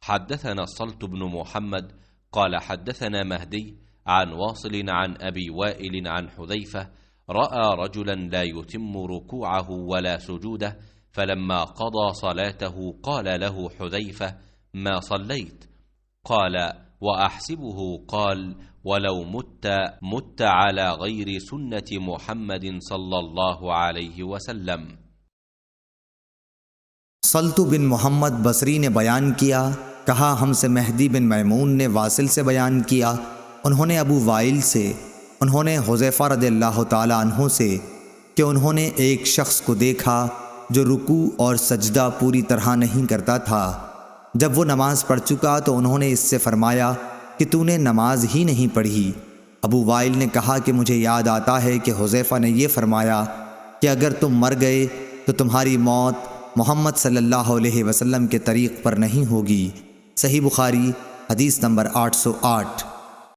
حدثنا الصلت بن محمد قال حدثنا مهدي عن واصل عن أبي وائل عن حذيفة رأى رجلا لا يتم ركوعه ولا سجوده، فلما قضى صلاته قال له حذيفة: ما صليت؟ قال: وأحسبه قال: ولو مت على غير سنة محمد صلى الله عليه वसल्लम। सल्तु बिन मोहम्मद बसरी ने बयान किया, कहा हमसे मेहदी बिन मैमून ने वासिल से बयान किया, उन्होंने अबू वाइल से, उन्होंने हुज़ैफ़ा रज़ियल्लाहु ताला अन्हु से कि उन्होंने एक शख्स को देखा जो रुकू और सजदा पूरी तरह नहीं करता था। जब वो नमाज पढ़ चुका तो उन्होंने इससे फरमाया कि तूने नमाज ही नहीं पढ़ी। अबू वाइल ने कहा कि मुझे याद आता है कि हुज़ैफ़ा ने यह फरमाया कि अगर तुम मर गए तो तुम्हारी मौत मोहम्मद सल्लल्लाहु अलैहि वसल्लम के तरीक़ पर नहीं होगी। सही बुखारी हदीस नंबर 808।